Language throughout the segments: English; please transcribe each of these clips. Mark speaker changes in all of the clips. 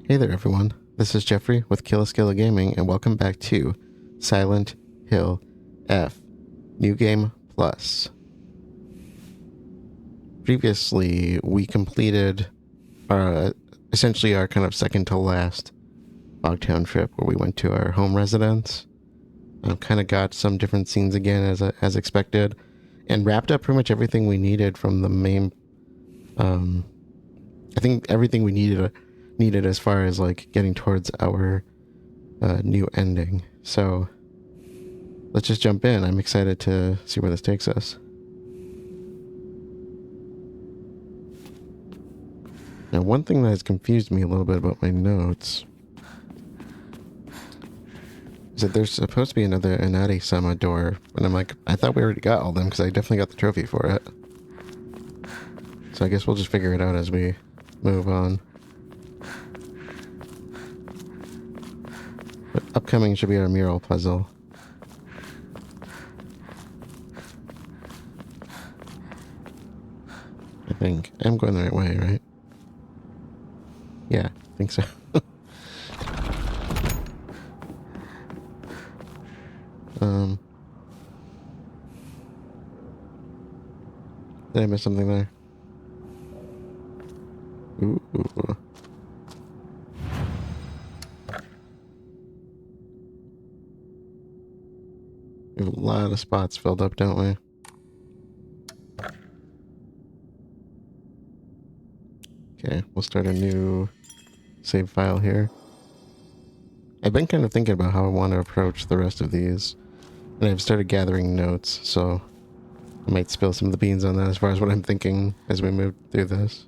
Speaker 1: Hey there everyone, this is Jeffrey with Killaskila Gaming and welcome back to Silent Hill F New Game Plus. Previously, we completed essentially our kind of second to last Bogtown trip where we went to our home residence. Kind of got some different scenes again as expected and wrapped up pretty much everything we needed from the main I think everything we needed as far as like getting towards our new ending. So let's just jump in. I'm excited to see where this takes us. Now, one thing that has confused me a little bit about my notes is that there's supposed to be another Inari Sama door, and I'm like, I thought we already got all them because I definitely got the trophy for it. So I guess we'll just figure it out as we move on. But upcoming should be our Mural Puzzle. I think I'm going the right way, right? Yeah, I think so. Did I miss something there? Ooh. We have a lot of spots filled up, don't we? Okay, we'll start a new save file here. I've been kind of thinking about how I want to approach the rest of these, and I've started gathering notes, so I might spill some of the beans on that as far as what I'm thinking as we move through this.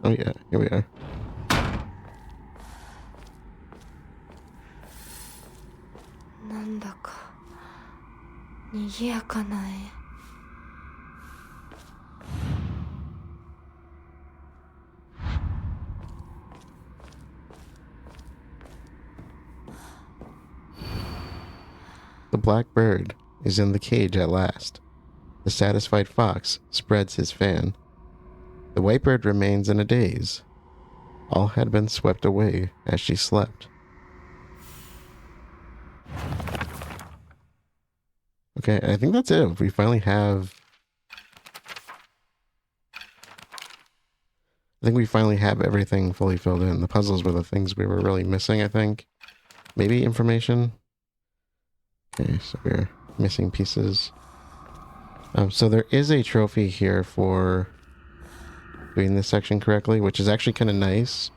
Speaker 1: Oh yeah, here we are. The black bird is in the cage at last. The satisfied fox spreads his fan. The white bird remains in a daze. All had been swept away as she slept. Okay, I think that's it. We finally have... I think we finally have everything fully filled in. The puzzles were the things we were really missing, I think. Maybe information? Okay, so we're missing pieces. So there is a trophy here for doing this section correctly, which is actually kind of nice.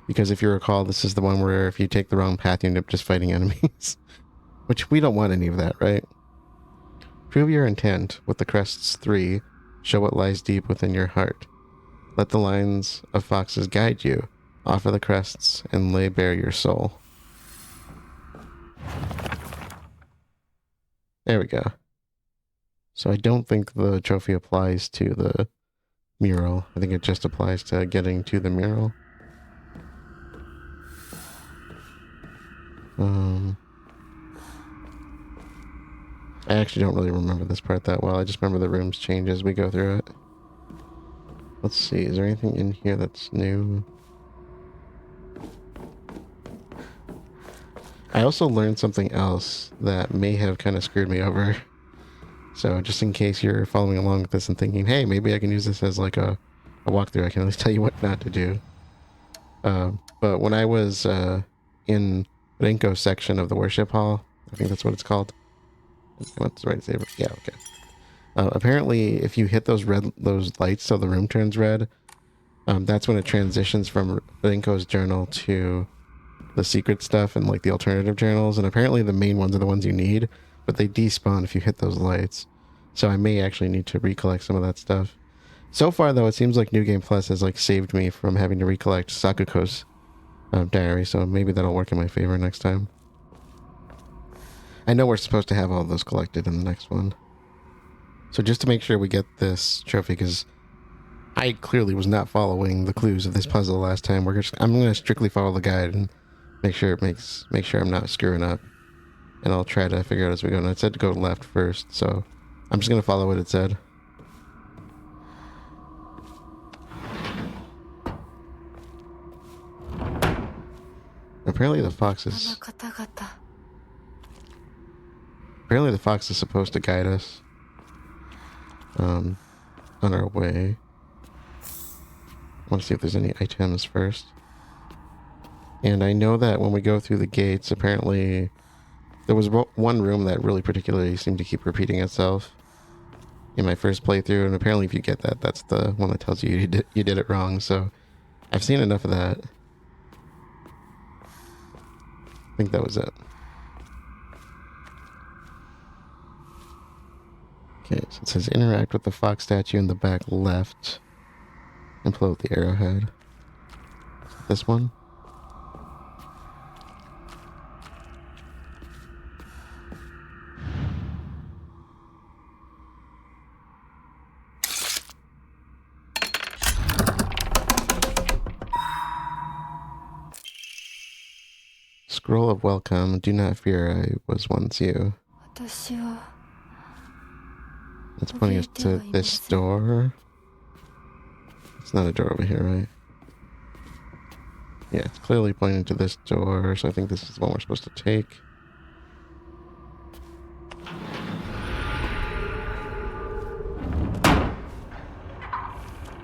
Speaker 1: Because if you recall, this is the one where if you take the wrong path, you end up just fighting enemies. Which we don't want any of that, right? Prove your intent with the crests 3. Show what lies deep within your heart. Let the lines of foxes guide you. Offer the crests and lay bare your soul. There we go. So I don't think the trophy applies to the mural. I think it just applies to getting to the mural. I actually don't really remember this part that well. I just remember the rooms change as we go through it. Let's see, is there anything in here that's new? I also learned something else that may have kind of screwed me over. So just in case you're following along with this and thinking, hey, maybe I can use this as like a walkthrough, I can at least tell you what not to do. But when I was in Renko's section of the worship hall, I think that's what it's called. What's the right saber? Yeah, okay. Apparently, if you hit those lights so the room turns red, that's when it transitions from Renko's journal to the secret stuff and like the alternative journals. And apparently the main ones are the ones you need, but they despawn if you hit those lights. So I may actually need to recollect some of that stuff. So far, though, it seems like New Game Plus has like saved me from having to recollect Sakuko's diary, so maybe that'll work in my favor next time. I know we're supposed to have all those collected in the next one. So just to make sure we get this trophy, because I clearly was not following the clues of this puzzle last time. I'm going to strictly follow the guide and make sure I'm not screwing up. And I'll try to figure out as we go. And it said to go left first, so I'm just going to follow what it said. Apparently the fox is... Apparently the fox is supposed to guide us. On our way. I want to see if there's any items first. And I know that when we go through the gates, apparently there was one room that really particularly seemed to keep repeating itself in my first playthrough, and apparently if you get that, that's the one that tells you you did it wrong. So I've seen enough of that. I think that was it. Okay, so it says interact with the fox statue in the back left and pull out the arrowhead. This one? Scroll of welcome. Do not fear, I was once you. It's pointing us to this door. It's not a door over here, right? Yeah, it's clearly pointing to this door, so I think this is the one we're supposed to take.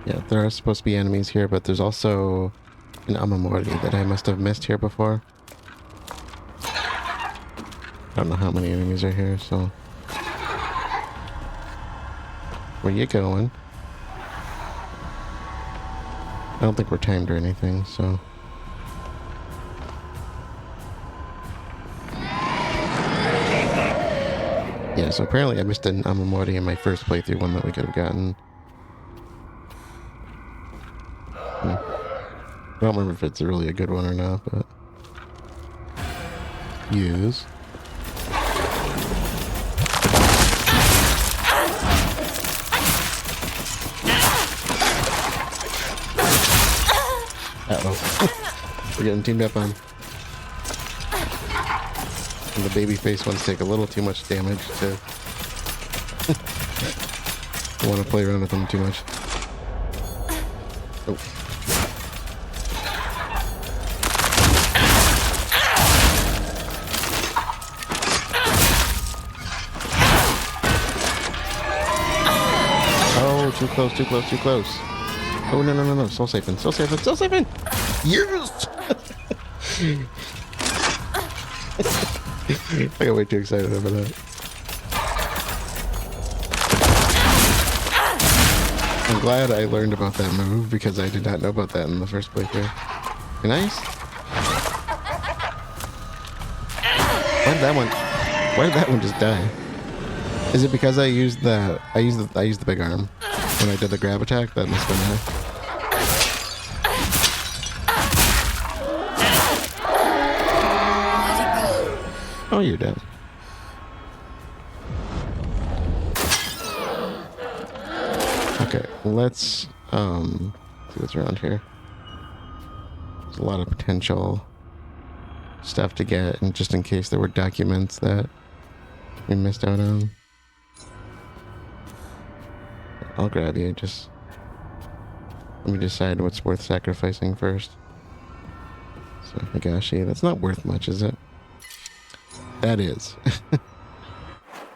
Speaker 1: Yeah, there are supposed to be enemies here, but there's also an Omamori that I must have missed here before. I don't know how many enemies are here, so... Where you going? I don't think we're timed or anything, so... Yeah, so apparently I missed an Omamori in my first playthrough, one that we could have gotten. I don't remember if it's really a good one or not, but... Use. Uh-oh. We're getting teamed up on. And the baby face ones take a little too much damage to... I want to play around with them too much. Oh. Oh, too close, too close, too close. Oh, no, no, no, no. Soul saving, soul saving, soul saving! Yes! I got way too excited over that. I'm glad I learned about that move because I did not know about that in the first playthrough. Nice. Why did that one just die? Is it because I used the big arm when I did the grab attack? That must have been it. Oh, you're dead. Okay, let's see what's around here. There's a lot of potential stuff to get, and just in case there were documents that we missed out on. I'll grab you, just let me decide what's worth sacrificing first. So, Higashi, that's not worth much, is it? That is.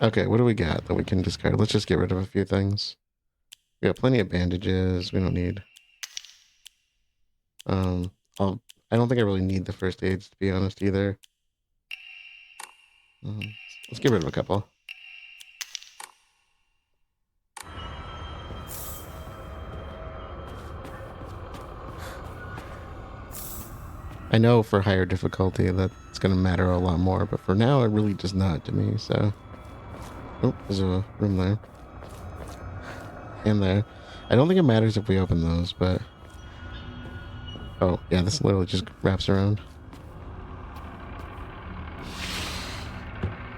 Speaker 1: Okay, what do we got that we can discard? Let's just get rid of a few things. We got plenty of bandages. We don't need... I don't think I really need the first aids, to be honest, either. Let's get rid of a couple. I know for higher difficulty that's going to matter a lot more, but for now it really does not to me, so... Oh, there's a room there. And there. I don't think it matters if we open those, but... Oh, yeah, this literally just wraps around.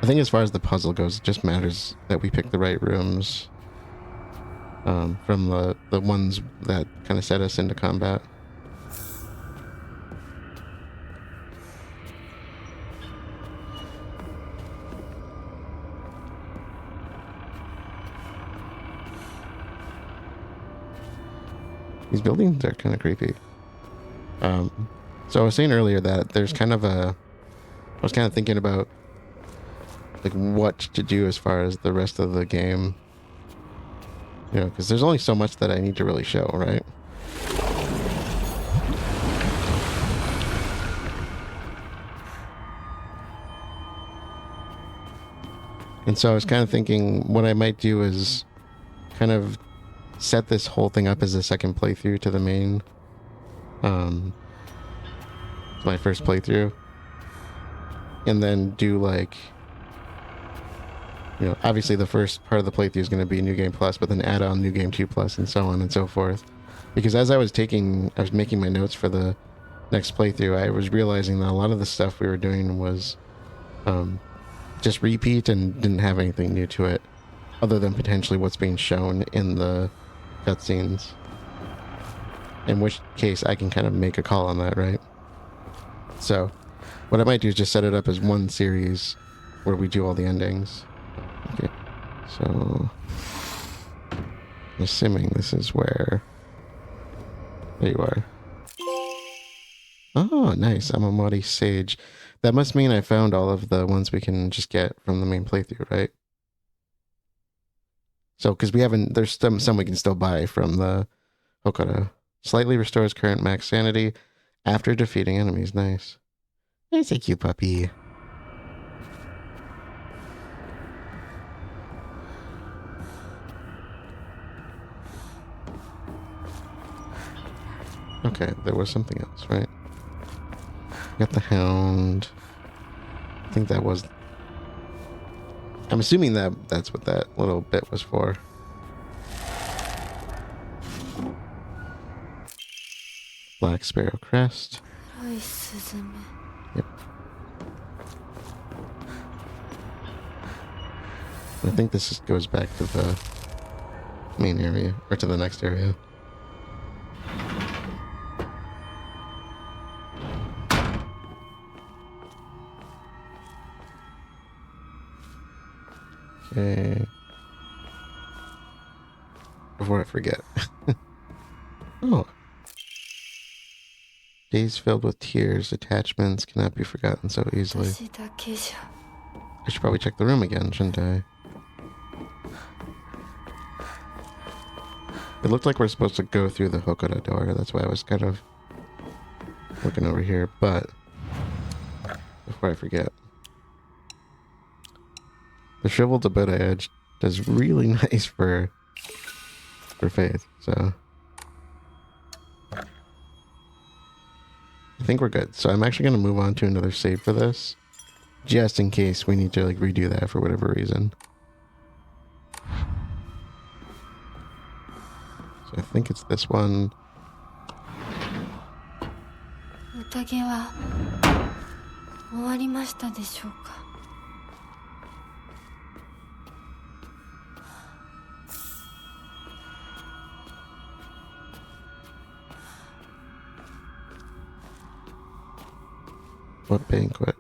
Speaker 1: I think as far as the puzzle goes, it just matters that we pick the right rooms. From the ones that kind of set us into combat. These buildings are kind of creepy. So I was saying earlier that there's kind of I was kind of thinking about like what to do as far as the rest of the game. You know, because there's only so much that I need to really show, right? And so I was kind of thinking what I might do is kind of set this whole thing up as a second playthrough to the main, my first playthrough. And then do like, you know, obviously the first part of the playthrough is going to be New Game Plus, but then add on New Game 2 Plus and so on and so forth. Because as I was making my notes for the next playthrough, I was realizing that a lot of the stuff we were doing was just repeat and didn't have anything new to it other than potentially what's being shown in the cutscenes. In which case I can kind of make a call on that, right? So what I might do is just set it up as one series where we do all the endings. Okay, so I'm assuming this is where... There you are. Oh, nice. Omamori Sage. That must mean I found all of the ones we can just get from the main playthrough, right? So, because we haven't... There's some we can still buy from the Hokora. Slightly restores current max sanity after defeating enemies. Nice. Nice, a cute puppy. Okay, there was something else, right? Got the hound. I think that was... I'm assuming that's what that little bit was for. Black Sparrow Crest. Yep. I think this just goes back to the main area, or to the next area. Okay. Before I forget. Oh. Days filled with tears, attachments cannot be forgotten so easily. I should probably check the room again, shouldn't I? It looked like we're supposed to go through the Hokora door. That's why I was kind of looking over here. But before I forget, the shriveled Dabota edge does really nice for Faith. So I think we're good. So I'm actually going to move on to another save for this, just in case we need to like redo that for whatever reason. So I think it's this one. What banquet?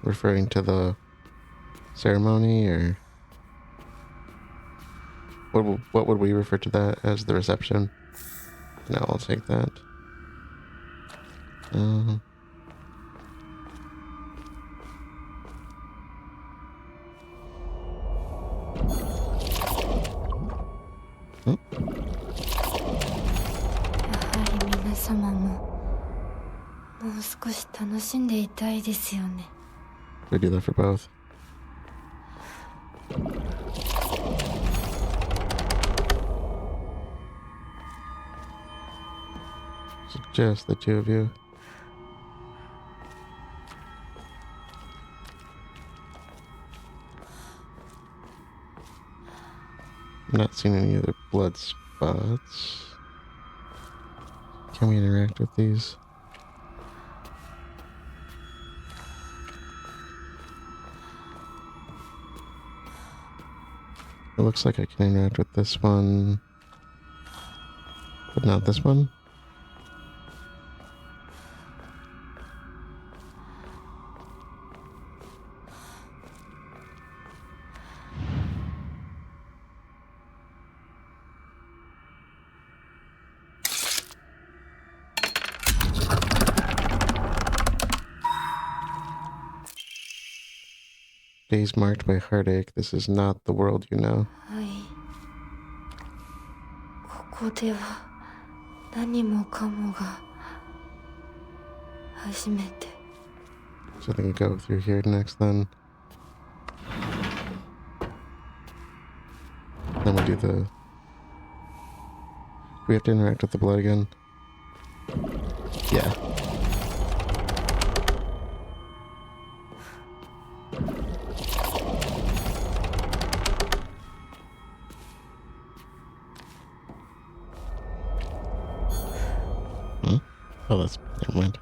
Speaker 1: Referring to the ceremony, or what would we refer to that as? The reception? No, I'll take that. Oh. We do that for both. So just the two of you. I'm not seeing any other blood spots. Can we interact with these? It looks like I can interact with this one, but not this one. Days marked by heartache. This is not the world you know.
Speaker 2: はい。ここでは何もかもが初めて。
Speaker 1: So I think we go through here next then. Then we do the... We have to interact with the blood again. Yeah. Hmm? Oh, that's... Never mind.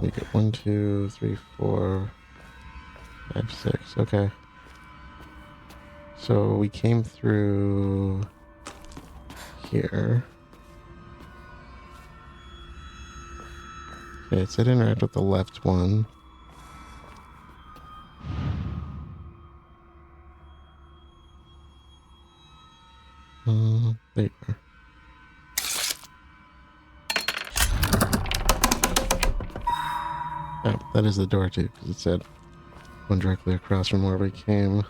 Speaker 1: We get 1, 2, 3, 4, 5, 6. Okay. So we came through here. Okay, it said interact with the left one. There you are. Oh, that is the door too, because it said one directly across from where we came.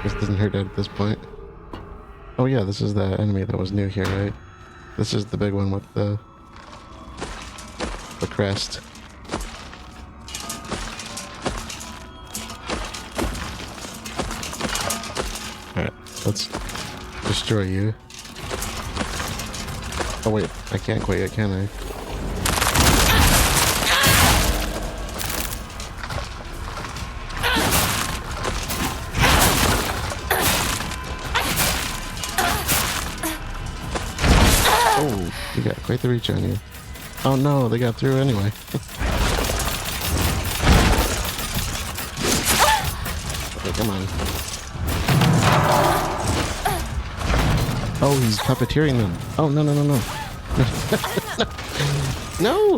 Speaker 1: This doesn't hurt at this point. Oh yeah, this is the enemy that was new here, right? This is the big one with the crest. Alright, let's destroy you. Oh wait, I can't quite yet, can I? Oh, you got quite the reach on you. Oh no, they got through anyway. Okay, come on. Oh, he's puppeteering them. Oh, no, no, no, no. No!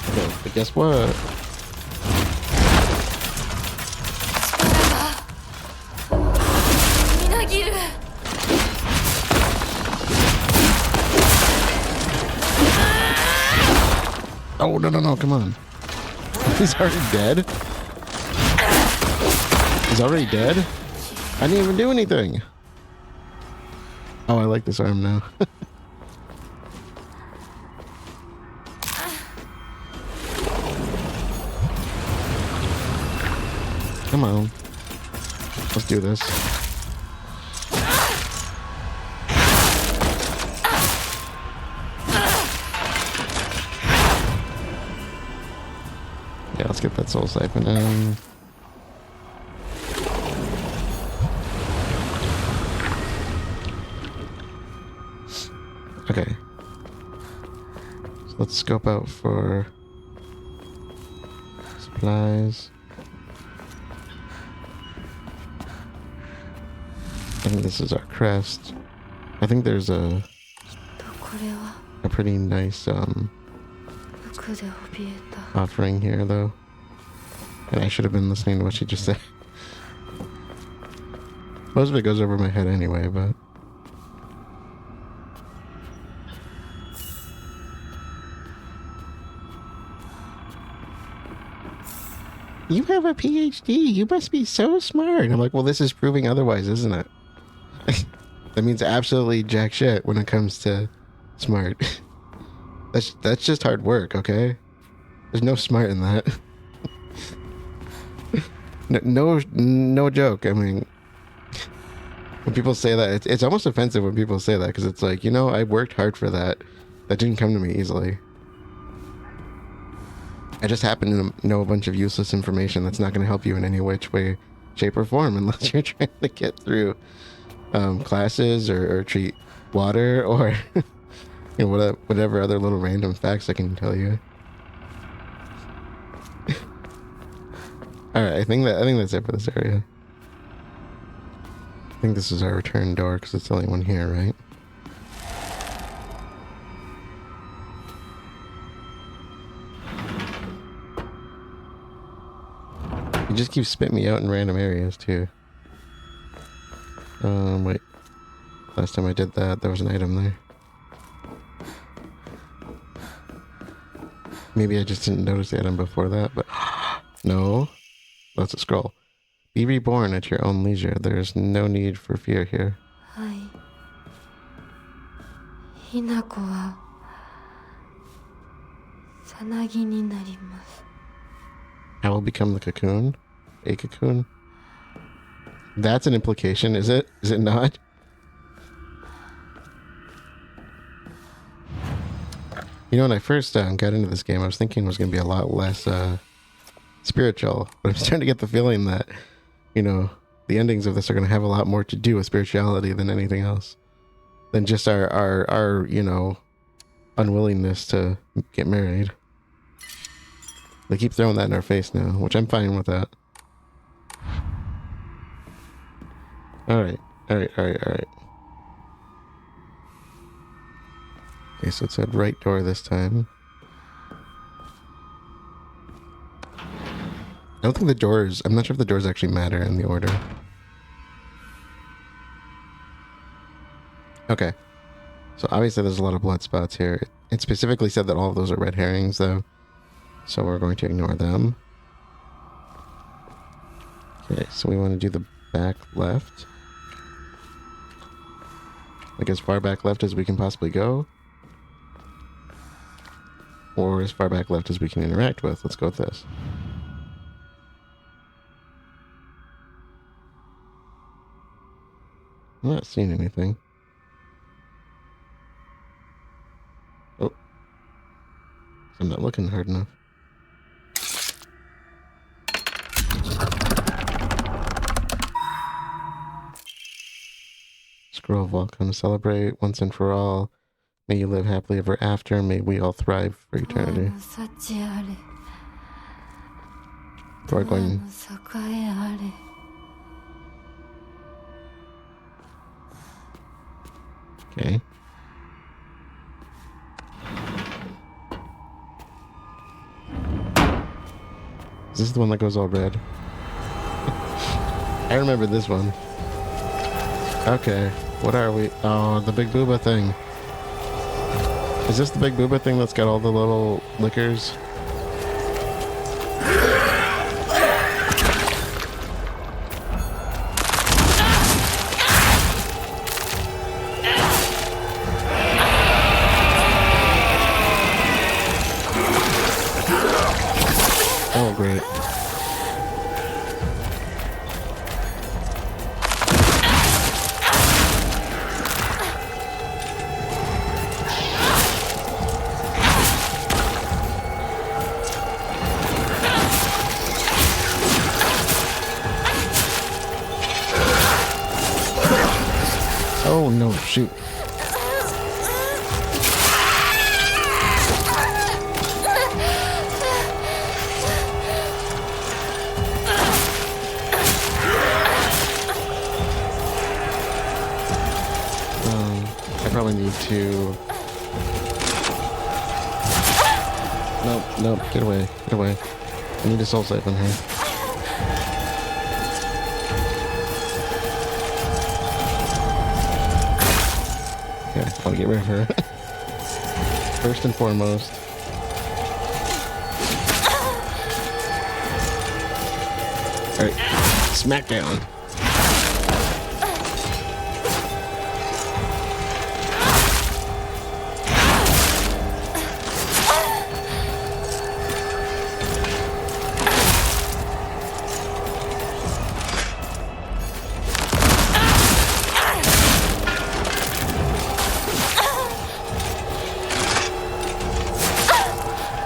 Speaker 1: Okay, but guess what? Oh, no, no, no, come on. He's already dead? He's already dead? I didn't even do anything. Oh, I like this arm now. Come on. Let's do this. Yeah, let's get that soul siphon in. Okay. So let's scope out for supplies. I think this is our crest. I think there's a pretty nice offering here though. And I should have been listening to what she just said. Most of it goes over my head anyway, but you have a PhD. You must be so smart. And I'm like, well, this is proving otherwise, isn't it? That means absolutely jack shit when it comes to smart. That's just hard work, okay? There's no smart in that. No joke. I mean, when people say that, it's almost offensive when people say that, because it's like, you know, I worked hard for that. That didn't come to me easily. I just happen to know a bunch of useless information that's not going to help you in any which way, shape, or form unless you're trying to get through classes or treat water or you know, whatever other little random facts I can tell you. All right, I think that's it for this area. I think this is our return door because it's the only one here, right? You just keep spitting me out in random areas too. Wait. Last time I did that, there was an item there. Maybe I just didn't notice the item before that, but no. That's a scroll. Be reborn at your own leisure. There is no need for fear here.
Speaker 2: はい。ひなこはさなぎになります。
Speaker 1: I will become the cocoon? A cocoon? That's an implication, is it? Is it not? You know, when I first got into this game, I was thinking it was going to be a lot less spiritual. But I'm starting to get the feeling that, you know, the endings of this are going to have a lot more to do with spirituality than anything else. Than just our you know, unwillingness to get married. They keep throwing that in our face now, which I'm fine with that. Alright. Okay, so it said right door this time. I don't think the doors... I'm not sure if the doors actually matter in the order. Okay. So obviously there's a lot of blood spots here. It specifically said that all of those are red herrings, though. So we're going to ignore them. Okay, so we want to do the back left. Like as far back left as we can possibly go. Or as far back left as we can interact with. Let's go with this. I'm not seeing anything. Oh. I'm not looking hard enough. Scroll of welcome. Celebrate once and for all. May you live happily ever after. May we all thrive for eternity. We're going... Okay. Is this the one that goes all red? I remember this one. Okay. What are we? Oh, the big booba thing. Is this the big booba thing that's got all the little lickers? Oh, great. Oh no, shoot. I probably need to... Nope, get away, get away. I need a soul save on her. Okay, I'll get rid of her. First and foremost. Alright, smackdown.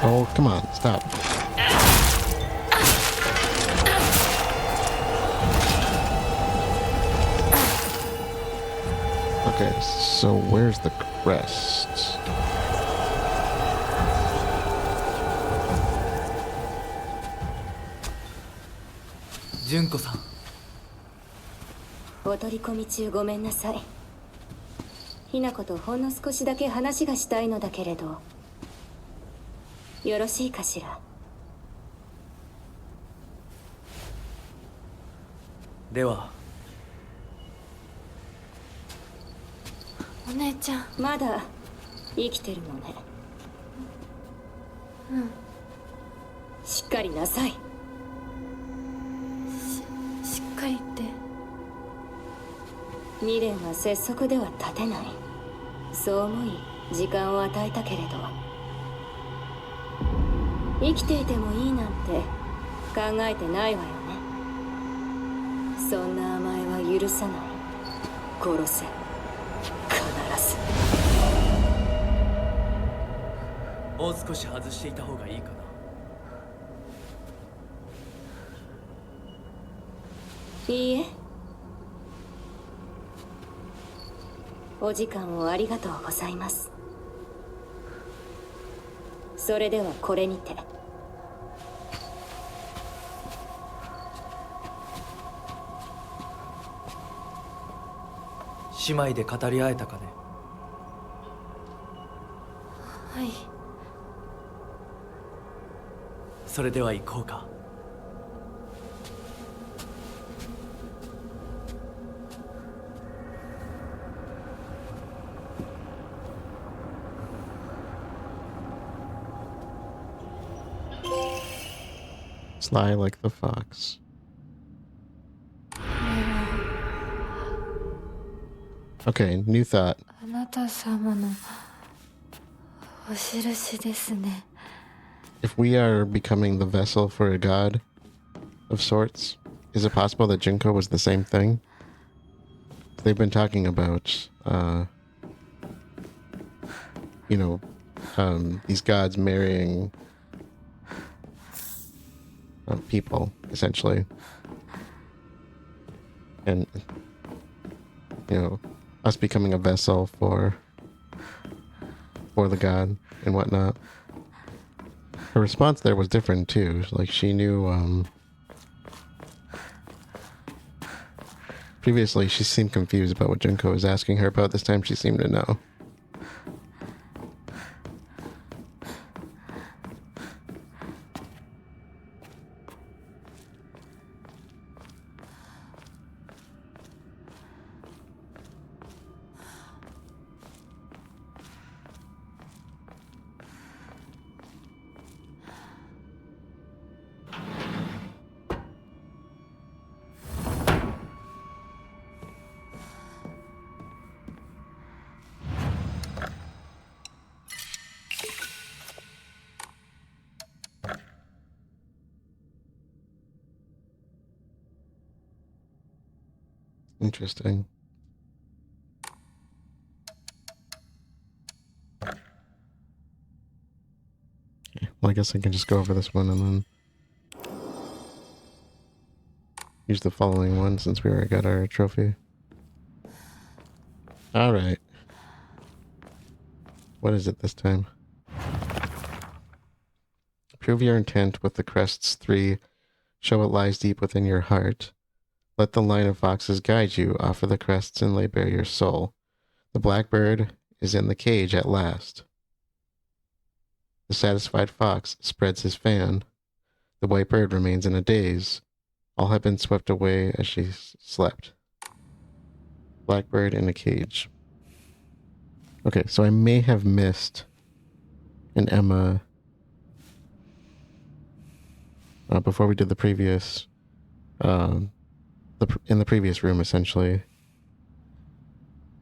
Speaker 1: Oh, come on, stop. Okay, so where's the crest?
Speaker 3: Junko-san.
Speaker 4: お取り込み中ごめんなさい。ひなことほんの少しだけ話がしたいのだけれど、よろしいかしら。
Speaker 3: では
Speaker 2: お姉ちゃん。
Speaker 4: まだ生きてるのね。
Speaker 2: うん。
Speaker 4: しっかりなさい。
Speaker 2: しっかりって。
Speaker 4: 未練は拙速では立てない。そう思い時間を与えたけれど、生きていてもいいなんて考えてないわよね。そんな甘えは許さない。殺せ、必ず。
Speaker 3: もう少し外していた方がいいかな。
Speaker 4: いいえ。お時間をありがとうございます。それではこれにて。
Speaker 3: 姉妹で語り合えたかね。
Speaker 2: はい。
Speaker 3: それでは行こうか。
Speaker 1: Sly like the fox. Okay, new thought.
Speaker 2: あなた様のお印ですね。
Speaker 1: If we are becoming the vessel for a god of sorts, is it possible that Junko was the same thing? They've been talking about, these gods marrying people, essentially. And, us becoming a vessel for the god and whatnot. Her response there was different too. Like she knew, previously she seemed confused about what Junko was asking her about. This time she seemed to know. Interesting. Okay, well, I guess I can just go over this one and then use the following one since we already got our trophy. Alright. What is it this time? Prove your intent with the crests 3. Show what lies deep within your heart. Let the line of foxes guide you. Offer the crests and lay bare your soul. The blackbird is in the cage at last. The satisfied fox spreads his fan. The white bird remains in a daze. All have been swept away as she slept. Blackbird in a cage. Okay, so I may have missed an Emma before we did the previous, in the previous room, essentially.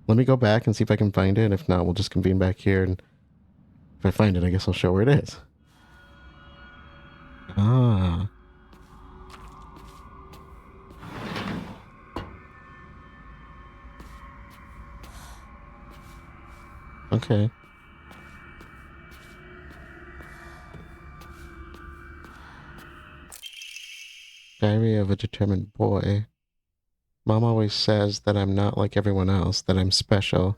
Speaker 1: Let me go back and see if I can find it. If not, we'll just convene back here, and if I find it, I guess I'll show where it is. Ah. Okay. Diary of a Determined Boy. Mom always says that I'm not like everyone else, that I'm special.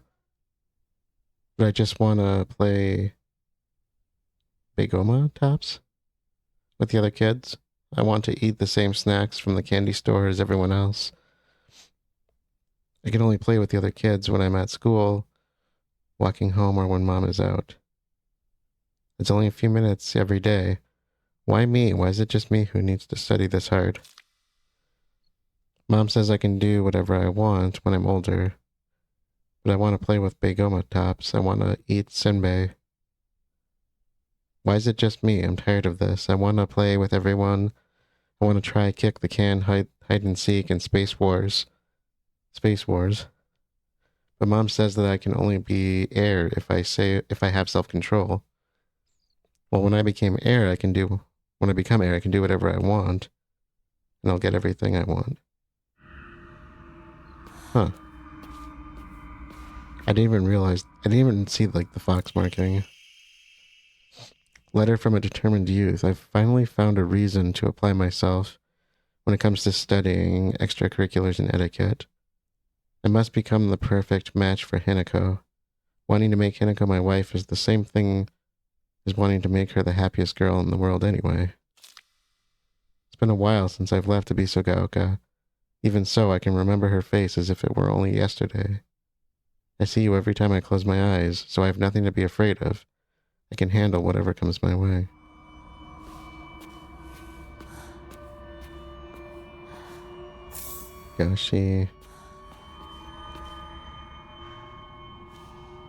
Speaker 1: But I just want to play Begoma tops with the other kids. I want to eat the same snacks from the candy store as everyone else. I can only play with the other kids when I'm at school, walking home, or when Mom is out. It's only a few minutes every day. Why me? Why is it just me who needs to study this hard? Mom says I can do whatever I want when I'm older. But I want to play with Begoma tops. I want to eat senbei. Why is it just me? I'm tired of this. I want to play with everyone. I want to try kick the can, hide and seek, and Space Wars. Space Wars. But Mom says that I can only be heir if I have self-control. Well, when I become heir, I can do whatever I want, and I'll get everything I want. Huh. I didn't even see like the Fox marking. Letter from a determined youth. I've finally found a reason to apply myself when it comes to studying extracurriculars and etiquette. I must become the perfect match for Hinako. Wanting to make Hinako my wife is the same thing as wanting to make her the happiest girl in the world anyway. It's been a while since I've left Ibisogaoka. Even so, I can remember her face as if it were only yesterday. I see you every time I close my eyes, so I have nothing to be afraid of. I can handle whatever comes my way. Goshi.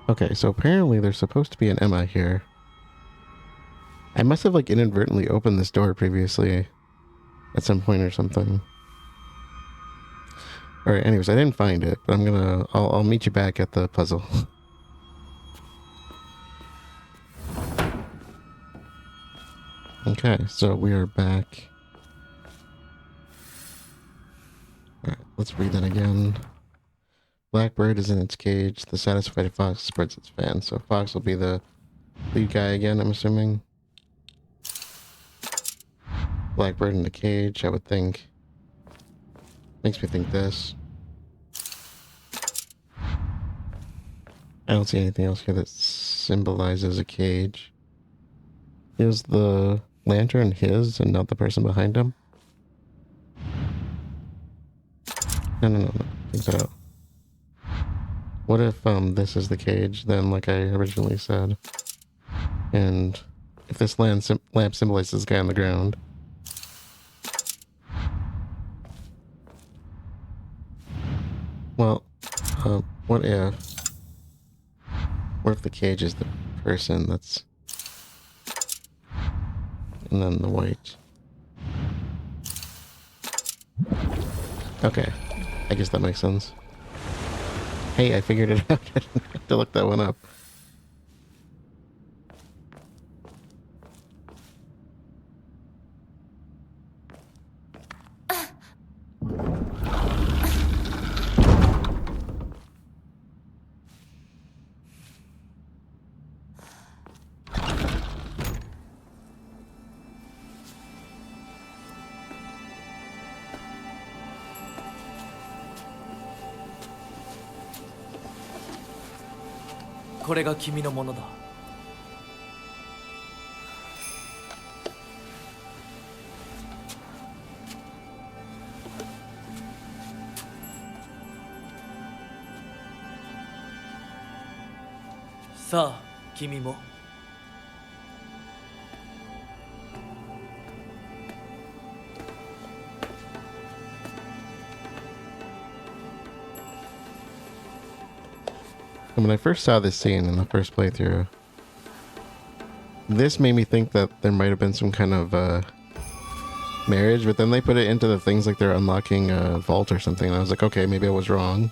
Speaker 1: Okay, so apparently there's supposed to be an Emma here. I must have like inadvertently opened this door previously at some point or something. Alright, anyways, I didn't find it, but I'll meet you back at the puzzle. Okay, so we are back. Alright, let's read that again. Blackbird is in its cage. The satisfied fox spreads its fan. So Fox will be the lead guy again, I'm assuming. Blackbird in the cage, I would think. Makes me think this. I don't see anything else here that symbolizes a cage. Is the lantern his and not the person behind him? No. Think that out. What if this is the cage, then, like I originally said? And if this lamp symbolizes this guy on the ground? Well, what if the cage is the person that's... And then the white. Okay. I guess that makes sense. Hey, I figured it out. I didn't have to look that one up.
Speaker 3: これが君のものだ。さあ、君も。
Speaker 1: When I first saw this scene in the first playthrough, this made me think that there might have been some kind of marriage, but then they put it into the things like they're unlocking a vault or something, and I was like, okay, maybe I was wrong.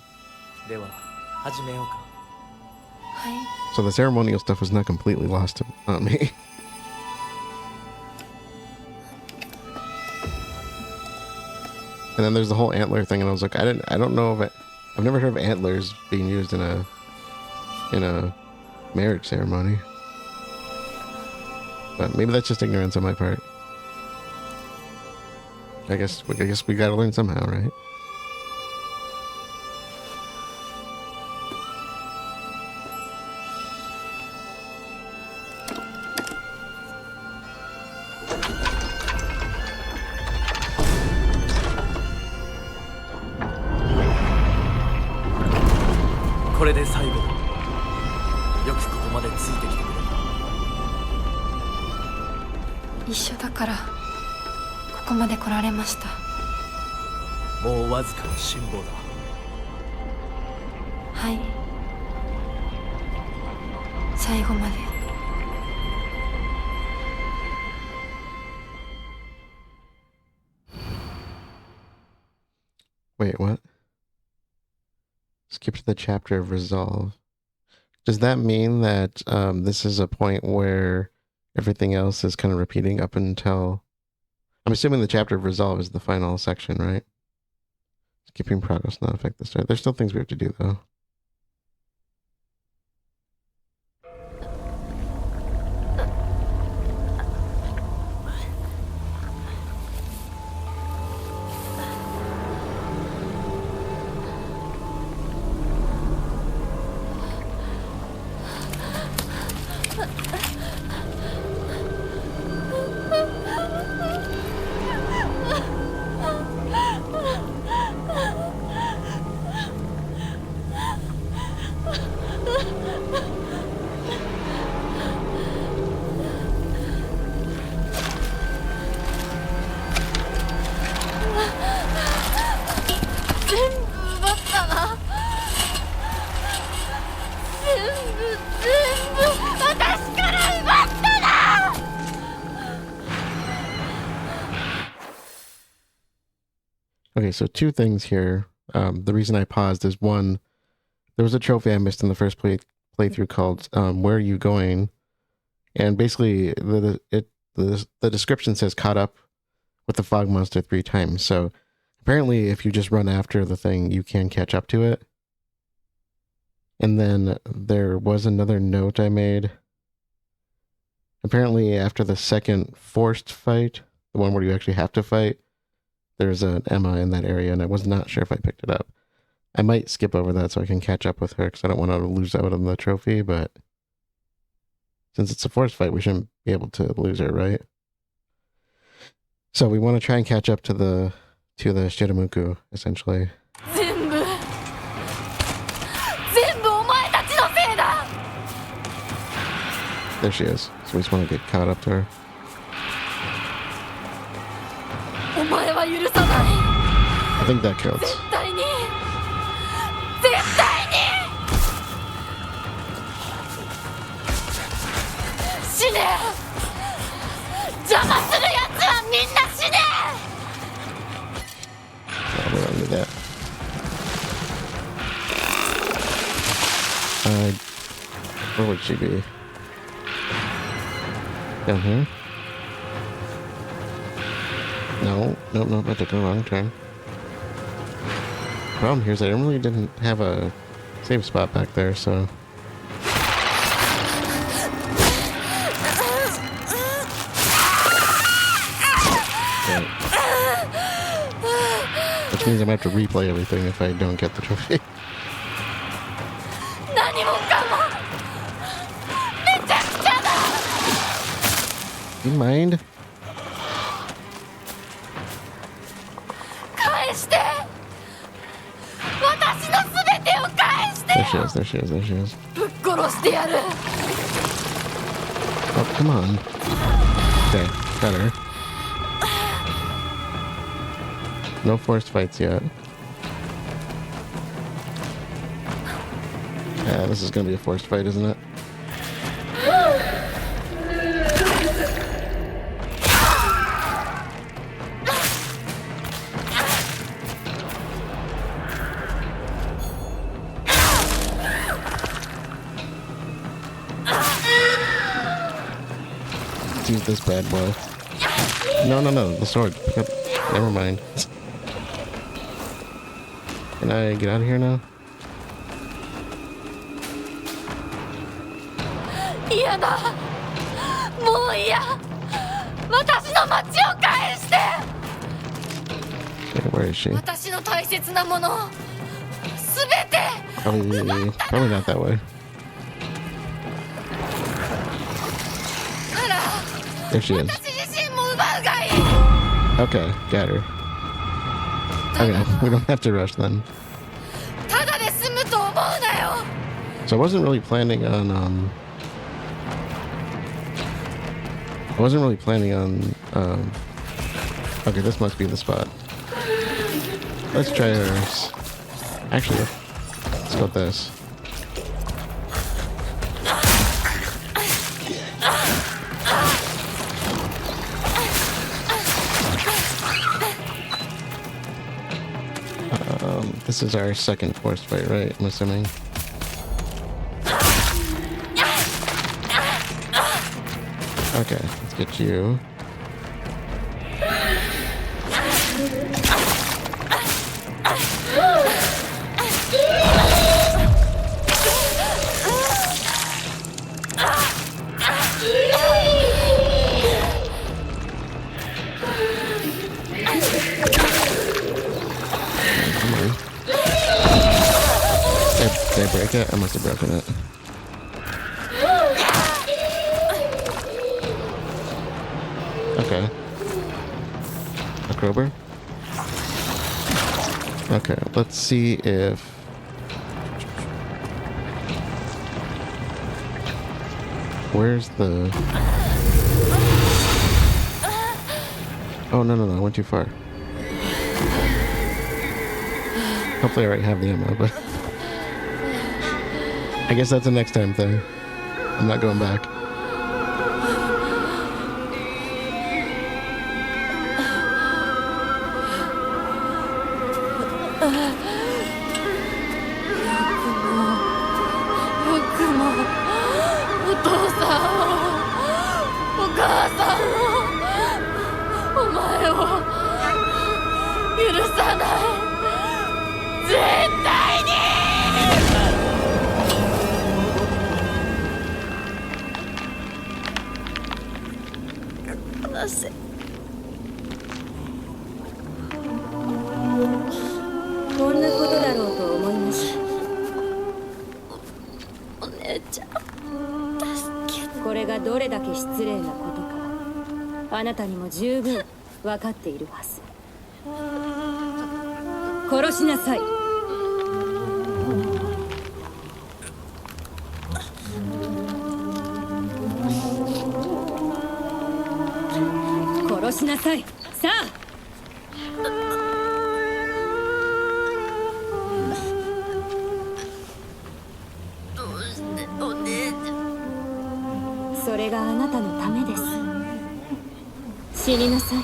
Speaker 1: So the ceremonial stuff was not completely lost on me. And then there's the whole antler thing, and I was like, I don't know if I've never heard of antlers being used in a marriage ceremony. But maybe that's just ignorance on my part. I guess we gotta learn somehow, right?
Speaker 2: 最後まで
Speaker 1: Wait, what? Skip to the chapter of resolve. Does that mean that this is a point where everything else is kind of repeating up until... I'm assuming the chapter of resolve is the final section, right? Skipping progress not affect the start. There's still things we have to do, though. Okay, so two things here. The reason I paused is one, there was a trophy I missed in the first playthrough called "Where Are You Going?" And basically, the description says "caught up with the fog monster 3 times." So apparently, if you just run after the thing, you can catch up to it. And then there was another note I made. Apparently, after the second forced fight, the one where you actually have to fight, there's an Emma in that area, and I was not sure if I picked it up. I might skip over that so I can catch up with her, because I don't want to lose out on the trophy, but since it's a forced fight, we shouldn't be able to lose her, right? So we want to try and catch up to the Shiromuku, essentially. There she is. So we just want to get caught up to her. I think that counts. Oh, we don't need that. Where would she be? Down here? No, I took a wrong turn. Problem here is I really didn't have a save spot back there, so... Right. Which means I'm gonna have to replay everything if I don't get the trophy. You mind? There she is. Oh, come on. Okay, got her. No forced fights yet. Yeah, this is gonna be a forced fight, isn't it? Use this bad boy. No, the sword. Never mind. Can I get out of here now? Okay, where is she? Probably not that way. There she is. Okay, got her. Okay, we don't have to rush then. So I wasn't really planning on okay, this must be the spot. Let's try hers. Actually, let's go with this. This is our second forced fight, right? I'm assuming. Okay, let's get you. Did I break it? I must have broken it. Okay. A crowbar? Okay, let's see if... Where's the... Oh, no, I went too far. Hopefully I already have the ammo, but... I guess that's a next time thing. I'm not going back.
Speaker 4: あなたにも十分分かっているはず。殺しなさい。殺しなさい。さあ。どうしてお姉ちゃん。それがあなたのためです。死になさい。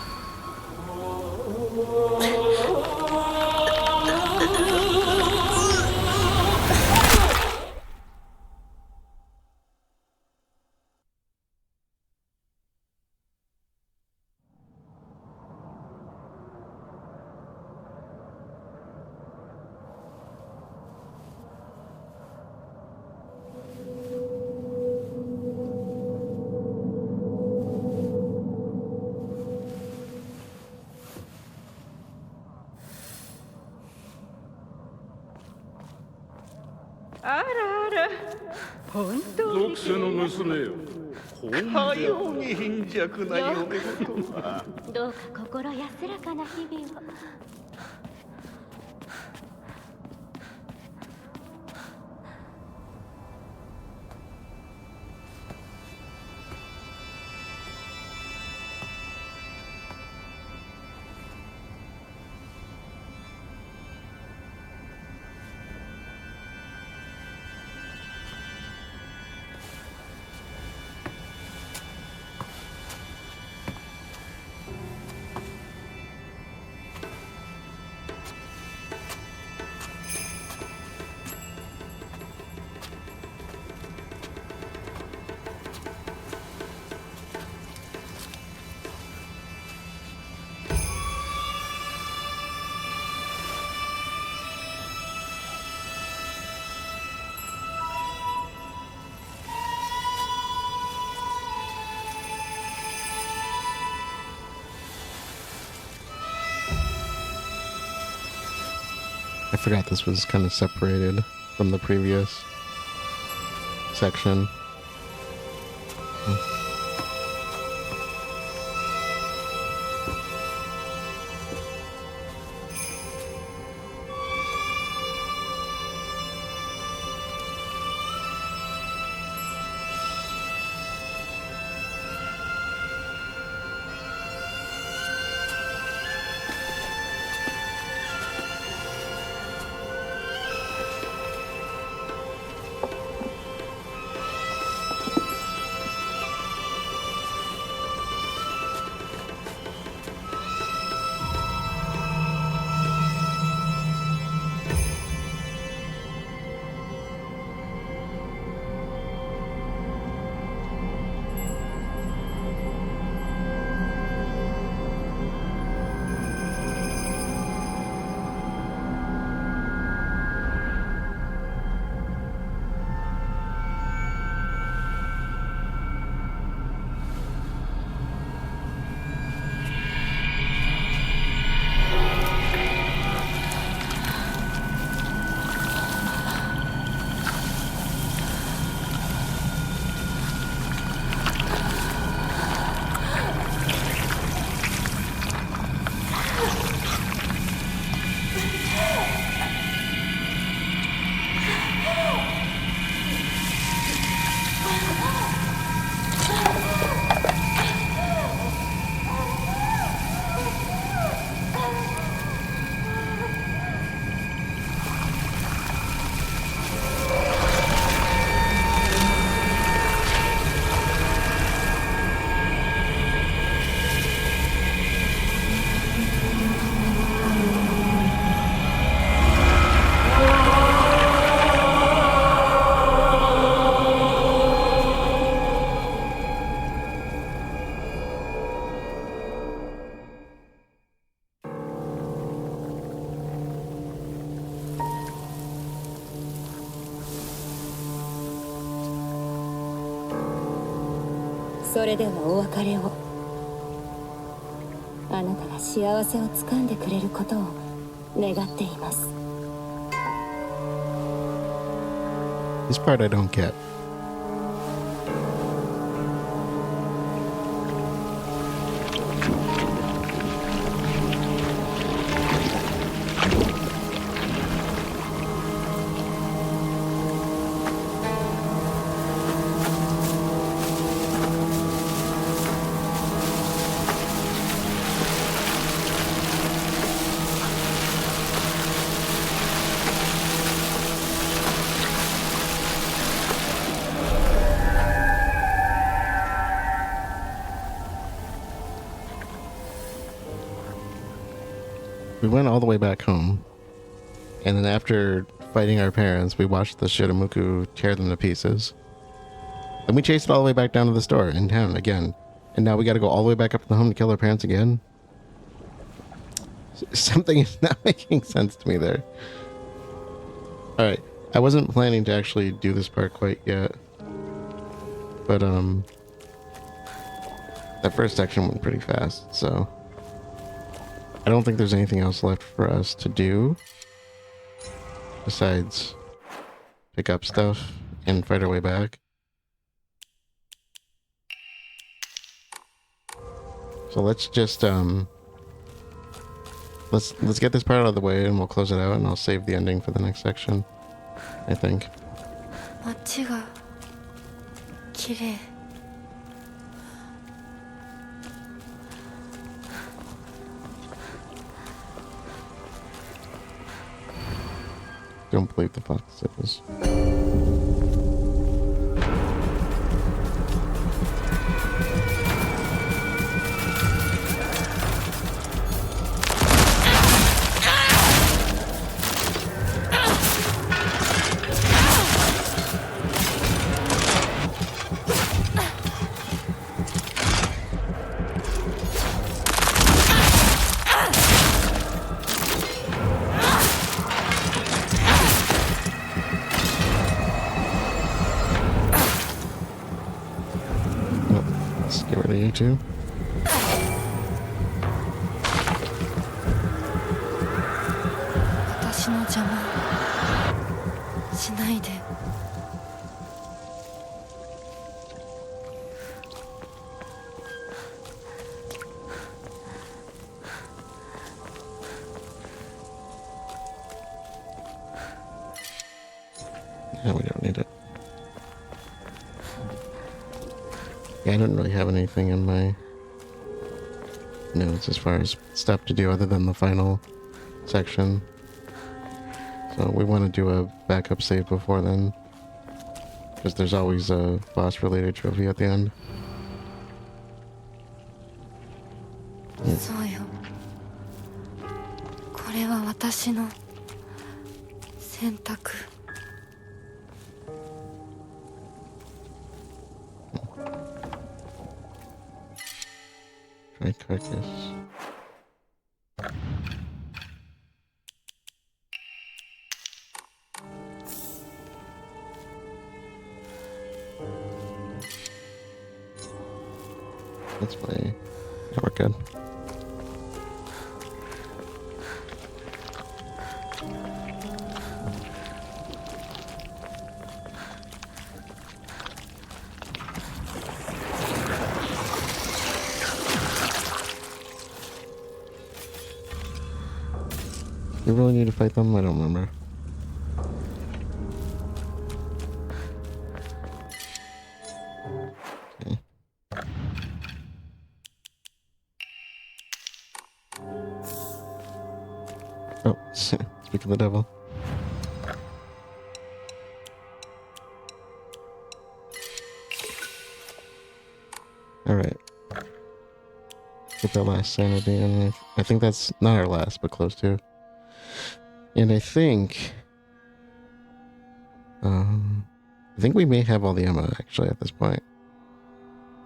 Speaker 5: 属性の娘よ。かように貧弱な嫁事は。
Speaker 4: どうか心安らかな日々を。
Speaker 1: I forgot this was kind of separated from the previous section.
Speaker 4: それではお別れを。あなたが幸せをつかんでくれることを願っています。
Speaker 1: This part I don't get. We went all the way back home, and then after fighting our parents, we watched the Shiromuku tear them to pieces. Then we chased it all the way back down to the store in town again, and now we gotta go all the way back up to the home to kill our parents again? Something is not making sense to me there. Alright, I wasn't planning to actually do this part quite yet, but that first section went pretty fast, so I don't think there's anything else left for us to do besides pick up stuff and fight our way back. So let's just let's get this part out of the way and we'll close it out, and I'll save the ending for the next section, I think.
Speaker 2: 街が綺麗。
Speaker 1: Don't believe the Foxxos. Let's get rid of you two. Yeah, we don't need it. Yeah, I don't really have anything in my notes as far as stuff to do other than the final section. So we want to do a backup save before then, because there's always a boss related trophy at the end.
Speaker 2: そうよ。これは私の選択。
Speaker 1: Try carcass. That's my... Yeah, we're good. You really need to fight them? I don't remember. Okay. Oh, speak of the devil. Alright. Get that last sanity, and I think that's not our last, but close to. And I think we may have all the ammo actually at this point.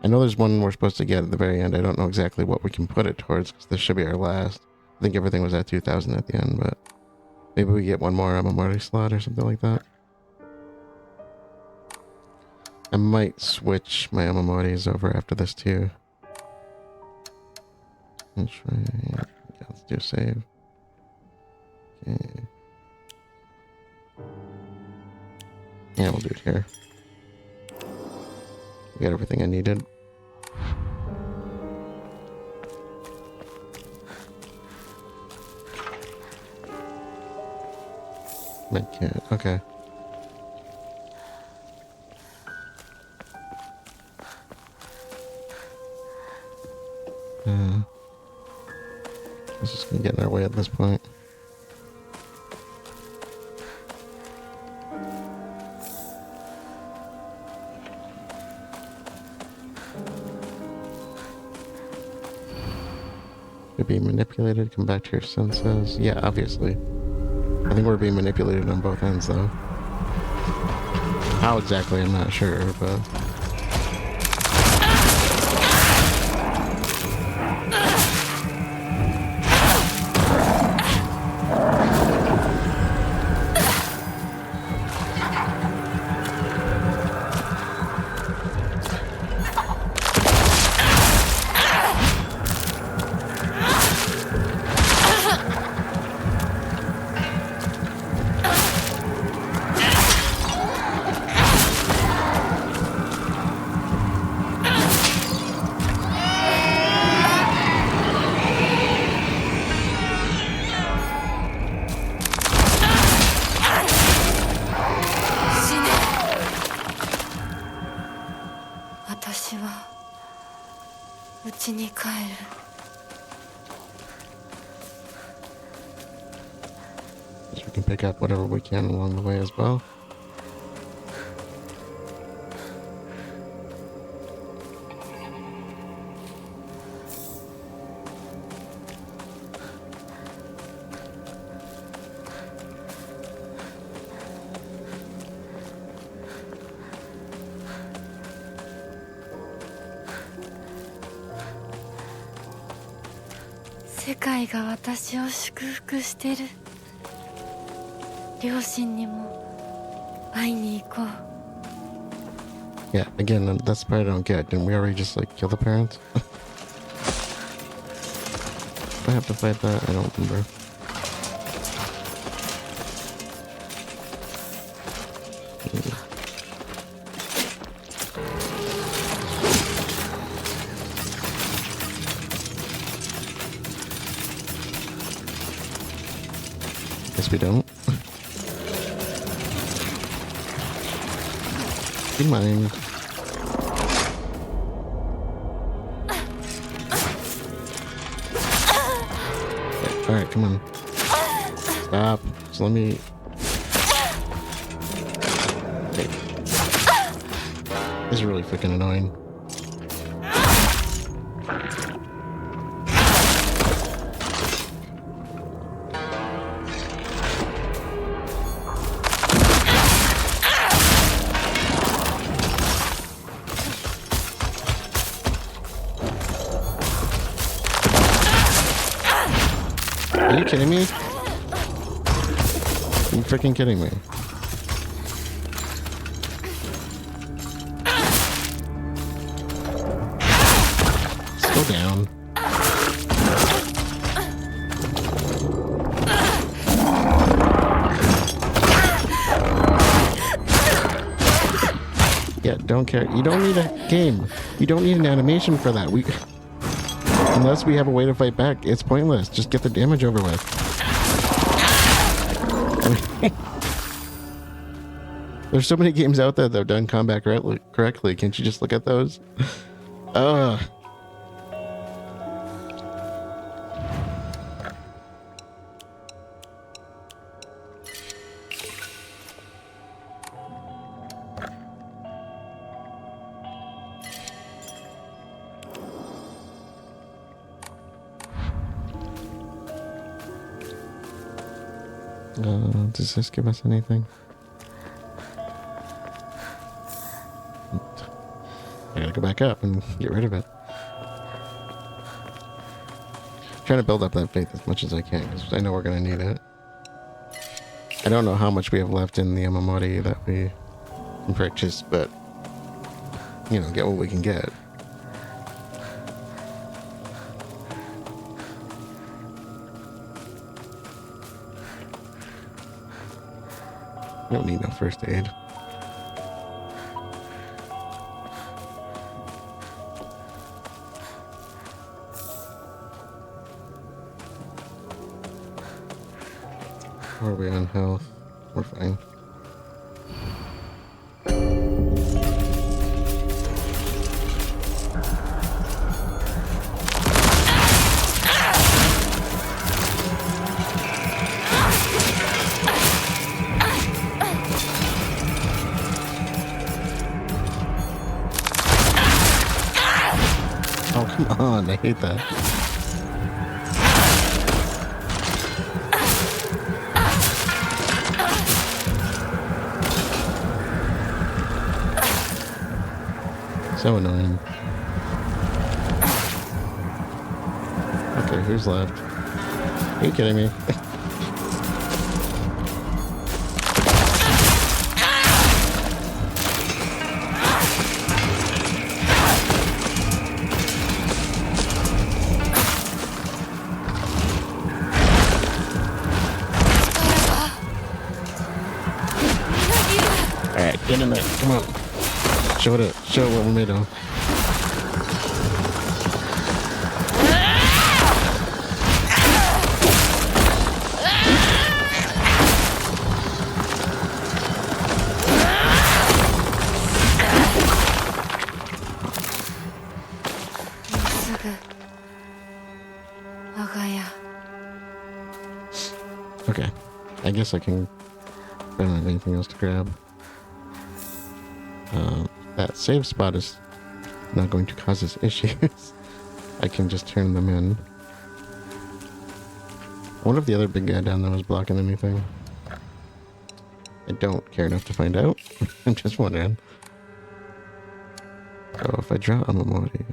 Speaker 1: I know there's one we're supposed to get at the very end. I don't know exactly what we can put it towards, because this should be our last. I think everything was at 2,000 at the end, but maybe we get one more Omamori slot or something like that. I might switch my Omamoris over after this too. Let's try. Yeah, let's do a save. Okay. Yeah, we'll do it here. We got everything I needed. Medkit, okay. This is gonna get in our way at this point. To be manipulated, come back to your senses. Yeah, obviously. I think we're being manipulated on both ends, though. How exactly, I'm not sure, but... We can pick up whatever we can along the way as well. Yeah, again, that's the part I don't get. Didn't we already just, like, kill the parents? Do I have to fight that? I don't remember. Guess we don't. Be mine. Okay, alright, come on. Stop. Just let me... Okay. This is really freaking annoying. Are you kidding me? Are you freaking kidding me? Slow down. Yeah, don't care. You don't need a game. You don't need an animation for that. Unless we have a way to fight back, it's pointless. Just get the damage over with. I mean, there's so many games out there that have done combat correctly. Can't you just look at those? Ugh. Does this give us anything? I gotta go back up and get rid of it. Trying to build up that faith as much as I can, because I know we're gonna need it. I don't know how much we have left in the Omamori that we can purchase, but you know, get what we can get. We don't need no first aid. How are we on health? We're fine. Oh, come on. I hate that. So annoying. Okay, who's left? Are you kidding me? Alright, get in there. Come on. Show it. Show what we're made of. Okay. I guess I can... I don't have anything else to grab. That save spot is not going to cause us issues. I can just turn them in. I wonder if the other big guy down there was blocking anything. I don't care enough to find out. I'm just wondering. So if I draw Omamori,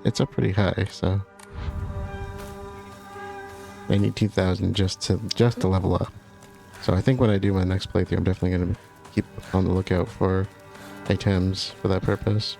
Speaker 1: it's up pretty high, so I need 2,000 just to level up. So I think when I do my next playthrough, I'm definitely going to keep on the lookout for items for that purpose.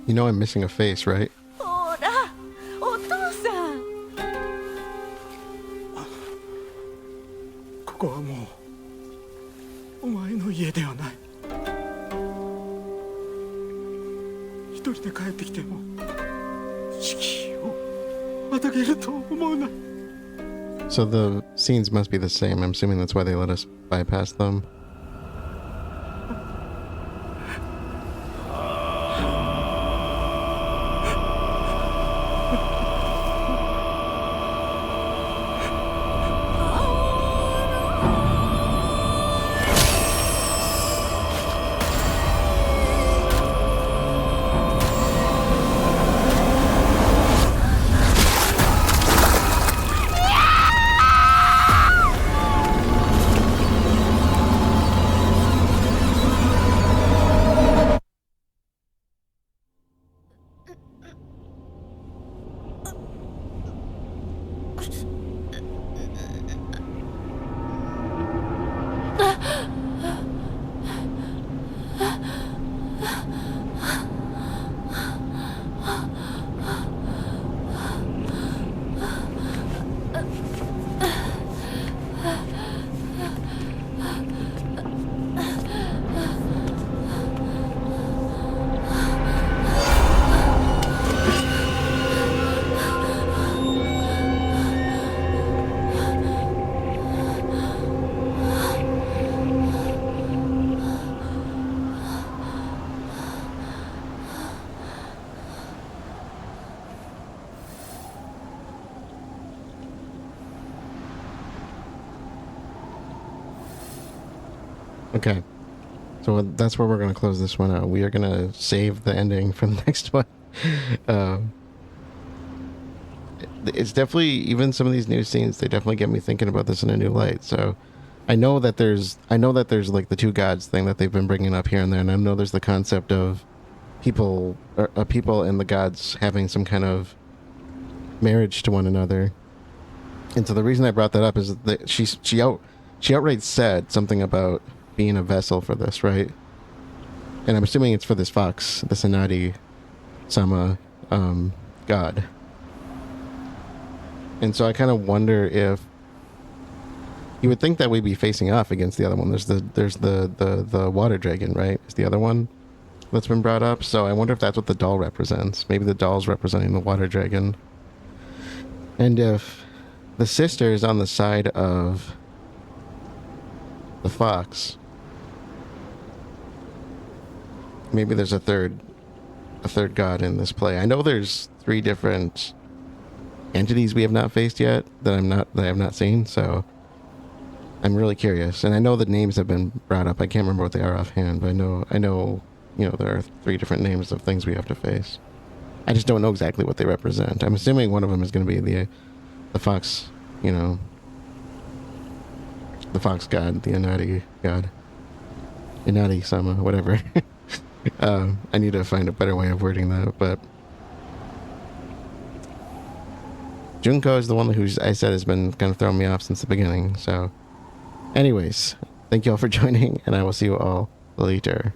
Speaker 1: You know I'm missing a face, right?
Speaker 4: ほら、お父さん。
Speaker 5: ここはもうお前の家ではない。一人で帰ってきても敷居をまたげると思うな。
Speaker 1: So the scenes must be the same. I'm assuming that's why they let us bypass them. Okay. So that's where we're going to close this one out. We are going to save the ending for the next one. Um, it's definitely, even some of these new scenes, they definitely get me thinking about this in a new light. So I know that there's like the two gods thing that they've been bringing up here and there, and I know there's the concept of people and the gods having some kind of marriage to one another. And so the reason I brought that up is that she outright said something about being a vessel for this, right? And I'm assuming it's for this fox, this Inari sama god. And so I kind of wonder if you would think that we'd be facing off against the other one. There's the water dragon, right? Is the other one that's been brought up. So I wonder if that's what the doll represents. Maybe the doll's representing the water dragon. And if the sister is on the side of the fox, maybe there's a third god in this play. I know there's 3 different entities we have not faced yet that I have not seen, so I'm really curious. And I know the names have been brought up. I can't remember what they are offhand, but I know, there are 3 different names of things we have to face. I just don't know exactly what they represent. I'm assuming one of them is going to be the fox, the fox god, the Inari god. Inari sama, whatever. I need to find a better way of wording that, but Junko is the one who I said has been kind of throwing me off since the beginning. So anyways, thank you all for joining, and I will see you all later.